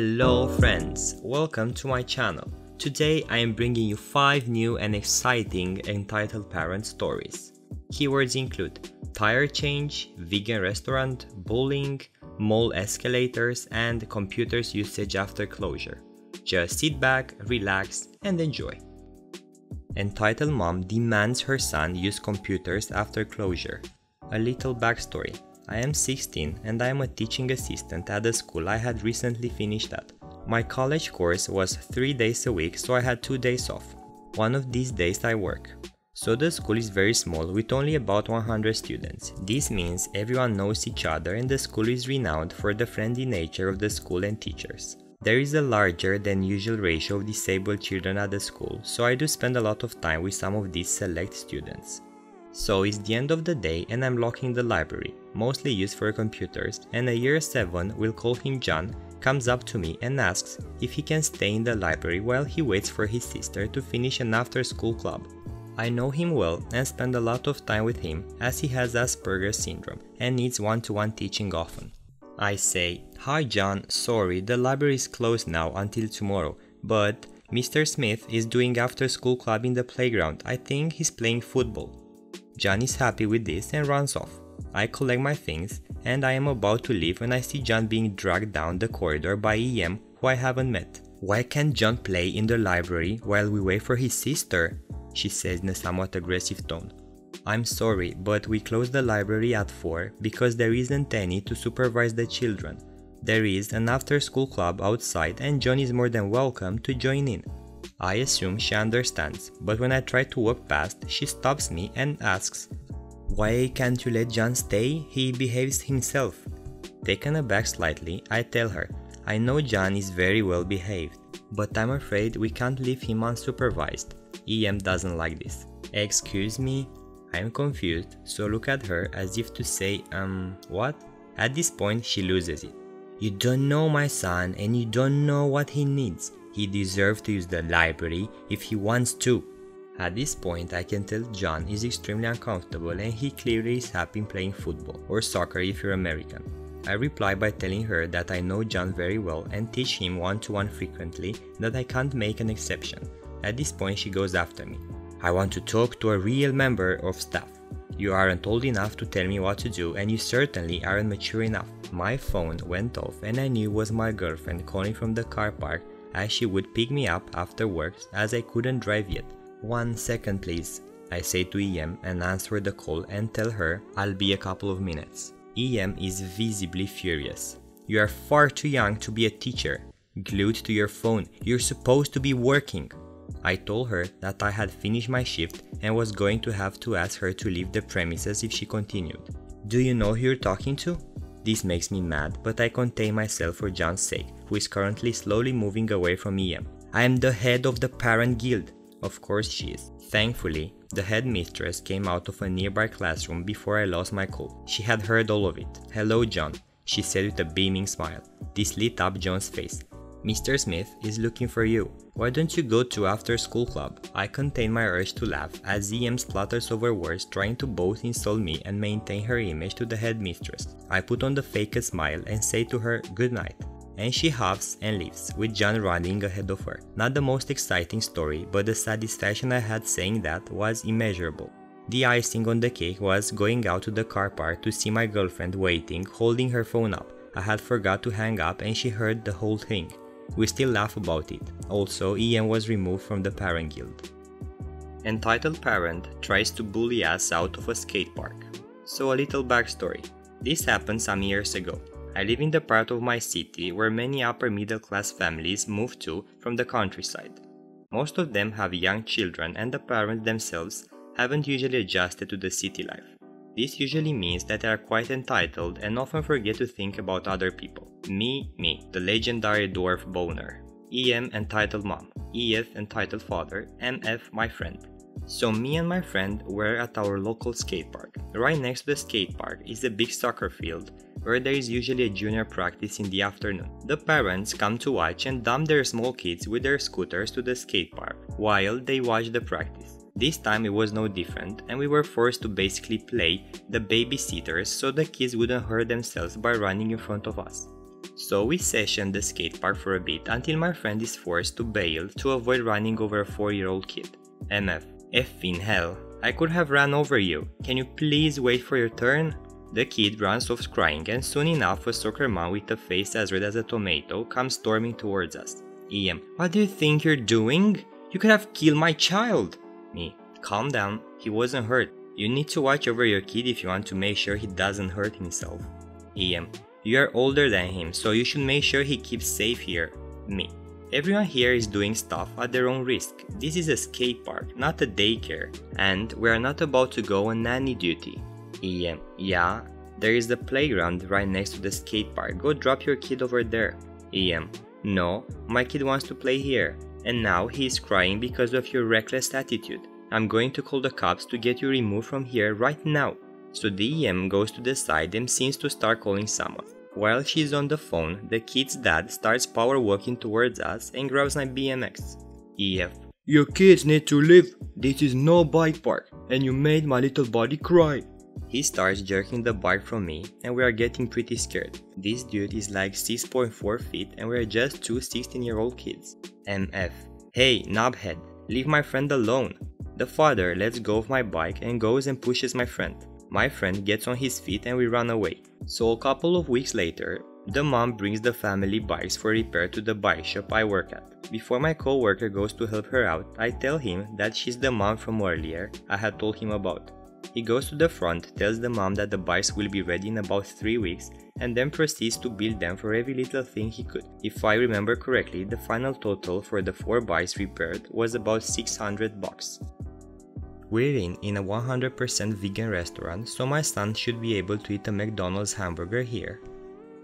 Hello friends, welcome to my channel. Today I am bringing you 5 new and exciting entitled parent stories. Keywords include tire change, vegan restaurant, bullying, mall escalators, and computers usage after closure. Just sit back, relax, and enjoy. Entitled mom demands her son use computers after closure. A little backstory. I am 16 and I am a teaching assistant at the school I had recently finished at. My college course was 3 days a week, so I had 2 days off. One of these days I work. So the school is very small with only about 100 students. This means everyone knows each other and the school is renowned for the friendly nature of the school and teachers. There is a larger than usual ratio of disabled children at the school, so I do spend a lot of time with some of these select students. So it's the end of the day and I'm locking the library, mostly used for computers, and a year 7, we'll call him John, comes up to me and asks if he can stay in the library while he waits for his sister to finish an after-school club. I know him well and spend a lot of time with him as he has Asperger's syndrome and needs one-to-one teaching often. I say, "Hi John, sorry, the library is closed now until tomorrow, but Mr. Smith is doing after-school club in the playground. I think he's playing football." John is happy with this and runs off. I collect my things and I am about to leave when I see John being dragged down the corridor by EM, who I haven't met. "Why can't John play in the library while we wait for his sister?" she says in a somewhat aggressive tone. "I'm sorry, but we close the library at 4 because there isn't any to supervise the children. There is an after-school club outside and John is more than welcome to join in." I assume she understands, but when I try to walk past, she stops me and asks, "Why can't you let John stay? He behaves himself." Taken aback slightly, I tell her, "I know John is very well behaved, but I'm afraid we can't leave him unsupervised." EM doesn't like this. "Excuse me?" I'm confused, so look at her as if to say, what? At this point, she loses it. "You don't know my son and you don't know what he needs. He deserves to use the library if he wants to." At this point, I can tell John is extremely uncomfortable and he clearly is happy playing football, or soccer if you're American. I reply by telling her that I know John very well and teach him one-to-one frequently, that I can't make an exception. At this point, she goes after me. "I want to talk to a real member of staff. You aren't old enough to tell me what to do and you certainly aren't mature enough." My phone went off and I knew it was my girlfriend calling from the car park, as she would pick me up after work as I couldn't drive yet. "1 second please," I say to EM and answer the call and tell her I'll be a couple of minutes. EM is visibly furious. "You are far too young to be a teacher. Glued to your phone, you're supposed to be working." I told her that I had finished my shift and was going to have to ask her to leave the premises if she continued. "Do you know who you're talking to?" This makes me mad, but I contain myself for John's sake, who is currently slowly moving away from EM. "I am the head of the parent guild." Of course she is. Thankfully, the headmistress came out of a nearby classroom before I lost my cool. She had heard all of it. "Hello John," she said with a beaming smile. This lit up John's face. "Mr. Smith is looking for you. Why don't you go to after-school club?" I contain my urge to laugh as EM splutters over words, trying to both insult me and maintain her image to the headmistress. I put on the fakest smile and say to her good night, and she huffs and leaves, with John running ahead of her. Not the most exciting story, but the satisfaction I had saying that was immeasurable. The icing on the cake was going out to the car park to see my girlfriend waiting, holding her phone up. I had forgot to hang up and she heard the whole thing. We still laugh about it. Also, EM was removed from the parent guild. Entitled parent tries to bully us out of a skate park. So a little backstory. This happened some years ago. I live in the part of my city where many upper middle class families move to from the countryside. Most of them have young children and the parents themselves haven't usually adjusted to the city life. This usually means that they are quite entitled and often forget to think about other people. Me, the legendary dwarf boner. EM entitled mom. EF entitled father. MF my friend. So me and my friend were at our local skate park. Right next to the skate park is a big soccer field where there is usually a junior practice in the afternoon. The parents come to watch and dump their small kids with their scooters to the skate park while they watch the practice. This time it was no different and we were forced to basically play the babysitters so the kids wouldn't hurt themselves by running in front of us. So we sessioned the skate park for a bit until my friend is forced to bail to avoid running over a 4-year-old kid. MF. Effing hell. I could have ran over you. Can you please wait for your turn? The kid runs off crying, and soon enough a soccer mom with a face as red as a tomato comes storming towards us. EM. What do you think you're doing? You could have killed my child. Me. Calm down. He wasn't hurt. You need to watch over your kid if you want to make sure he doesn't hurt himself. EM. You are older than him, so you should make sure he keeps safe here. Me. Everyone here is doing stuff at their own risk. This is a skate park, not a daycare, and we are not about to go on nanny duty. EM. Yeah, there is the playground right next to the skate park. Go drop your kid over there. EM. No, my kid wants to play here, and now he is crying because of your reckless attitude. I'm going to call the cops to get you removed from here right now. So the EM goes to the side and seems to start calling someone. While she's on the phone, the kid's dad starts power walking towards us and grabs my BMX. EF. Your kids need to leave. This is no bike park, and you made my little buddy cry. He starts jerking the bike from me, and we are getting pretty scared. This dude is like 6.4 feet and we are just two 16-year-old kids. MF. Hey, knobhead, leave my friend alone. The father lets go of my bike and goes and pushes my friend. My friend gets on his feet and we run away. So a couple of weeks later, the mom brings the family bikes for repair to the bike shop I work at. Before my co-worker goes to help her out, I tell him that she's the mom from earlier I had told him about. He goes to the front, tells the mom that the bikes will be ready in about 3 weeks, and then proceeds to bill them for every little thing he could. If I remember correctly, the final total for the 4 bikes repaired was about $600. We're in a 100% vegan restaurant, so my son should be able to eat a McDonald's hamburger here.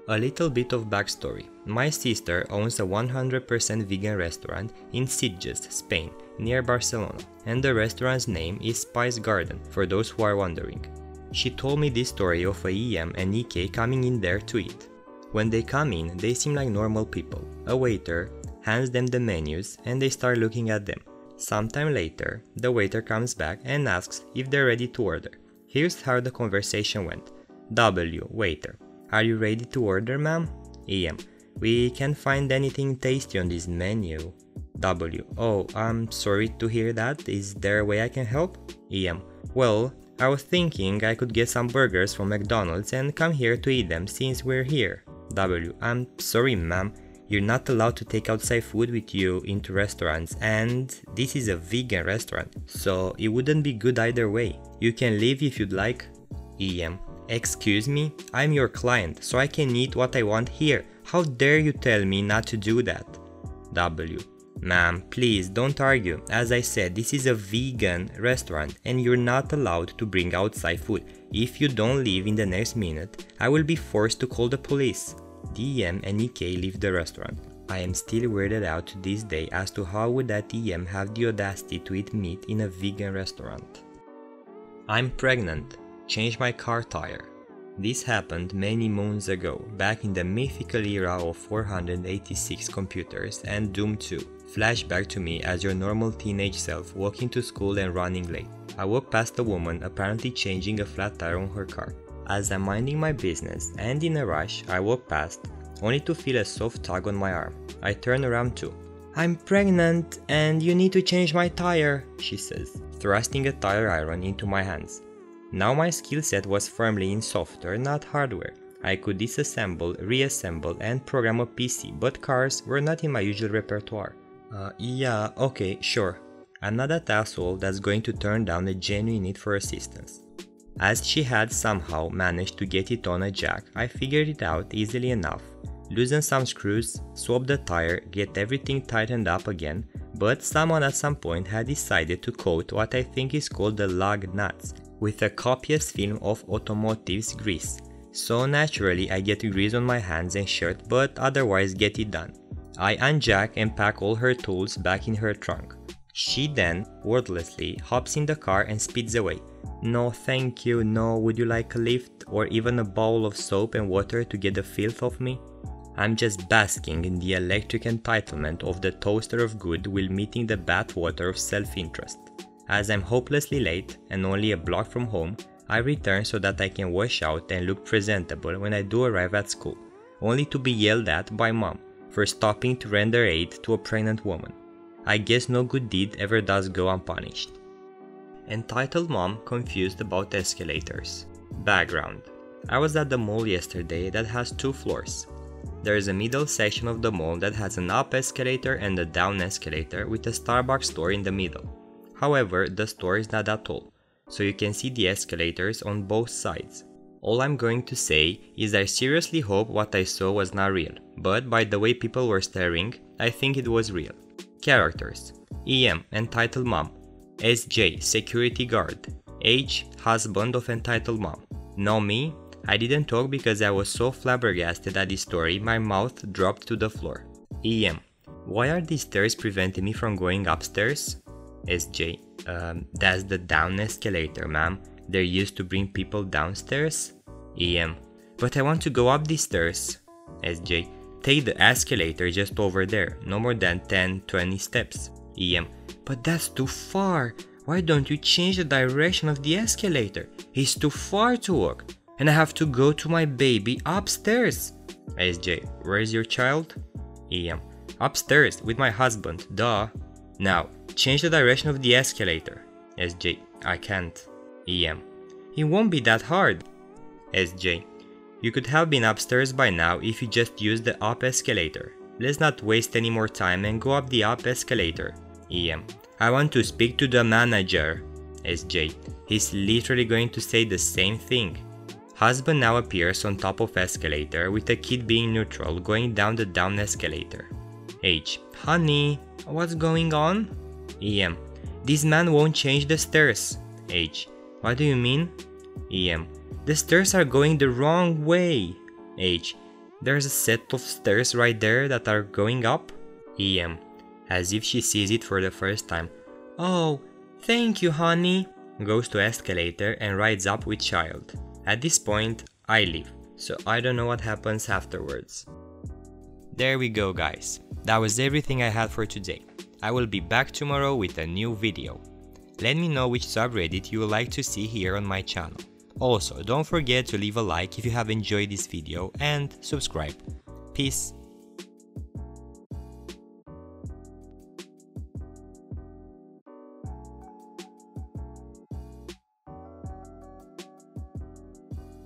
A little bit of backstory. My sister owns a 100% vegan restaurant in Sitges, Spain, near Barcelona, and the restaurant's name is Spice Garden, for those who are wondering. She told me this story of a EM and EK coming in there to eat. When they come in, they seem like normal people. A waiter hands them the menus and they start looking at them. Sometime later, the waiter comes back and asks if they're ready to order. Here's how the conversation went. W. Waiter. Are you ready to order, ma'am? EM. We can't find anything tasty on this menu. W. Oh, I'm sorry to hear that. Is there a way I can help? EM. Well, I was thinking I could get some burgers from McDonald's and come here to eat them since we're here. W. I'm sorry, ma'am. You're not allowed to take outside food with you into restaurants, and this is a vegan restaurant, so it wouldn't be good either way. You can leave if you'd like. EM. Excuse me? I'm your client, so I can eat what I want here. How dare you tell me not to do that? W. Ma'am, please don't argue. As I said, this is a vegan restaurant and you're not allowed to bring outside food. If you don't leave in the next minute, I will be forced to call the police. EM and EK leave the restaurant. I am still weirded out to this day as to how would that EM have the audacity to eat meat in a vegan restaurant. I'm pregnant. Change my car tire. This happened many moons ago, back in the mythical era of 486 computers and Doom 2. Flashback to me as your normal teenage self walking to school and running late. I walk past a woman apparently changing a flat tire on her car. As I'm minding my business and in a rush, I walk past, only to feel a soft tug on my arm. I turn around too. I'm pregnant and you need to change my tire, she says, thrusting a tire iron into my hands. Now my skill set was firmly in software, not hardware. I could disassemble, reassemble and program a PC, but cars were not in my usual repertoire. Yeah, okay, sure. I'm not that asshole that's going to turn down a genuine need for assistance. As she had somehow managed to get it on a jack, I figured it out easily enough. Loosen some screws, swap the tire, get everything tightened up again, but someone at some point had decided to coat what I think is called the lug nuts with a copious film of automotive's grease. So naturally I get grease on my hands and shirt, but otherwise get it done. I unjack and pack all her tools back in her trunk. She then, wordlessly, hops in the car and speeds away. No thank you, no, would you like a lift or even a bowl of soap and water to get the filth off me? I'm just basking in the electric entitlement of the toaster of good while meeting the bathwater of self-interest. As I'm hopelessly late and only a block from home, I return so that I can wash out and look presentable when I do arrive at school. only to be yelled at by mom for stopping to render aid to a pregnant woman. I guess no good deed ever does go unpunished. Entitled mom confused about escalators. Background. I was at the mall yesterday that has 2 floors. There is a middle section of the mall that has an up escalator and a down escalator with a Starbucks store in the middle. However, the store is not that tall, so you can see the escalators on both sides. All I'm going to say is I seriously hope what I saw was not real, but by the way people were staring, I think it was real. Characters: EM, entitled mom. SJ, security guard. Age, husband of entitled mom. Know me? I didn't talk because I was so flabbergasted at this story my mouth dropped to the floor. EM, why are these stairs preventing me from going upstairs? SJ, that's the down escalator, ma'am. They're used to bring people downstairs. EM, but I want to go up these stairs. SJ, take the escalator just over there, no more than 10-20 steps. EM, but that's too far. Why don't you change the direction of the escalator? It's too far to walk, and I have to go to my baby upstairs. SJ, where's your child? EM, upstairs with my husband, duh. Now, change the direction of the escalator. SJ, I can't. EM, it won't be that hard. SJ, you could have been upstairs by now if you just used the up escalator. Let's not waste any more time and go up the up escalator. EM, I want to speak to the manager. SJ, he's literally going to say the same thing. Husband now appears on top of escalator with the kid being neutral going down the down escalator. H, honey, what's going on? EM, this man won't change the stairs. H, what do you mean? EM, the stairs are going the wrong way. H, there's a set of stairs right there that are going up. EM, as if she sees it for the first time. Oh, thank you, honey. Goes to escalator and rides up with child. At this point, I leave, so I don't know what happens afterwards. There we go, guys. That was everything I had for today. I will be back tomorrow with a new video. Let me know which subreddit you would like to see here on my channel. Also, don't forget to leave a like if you have enjoyed this video and subscribe. Peace.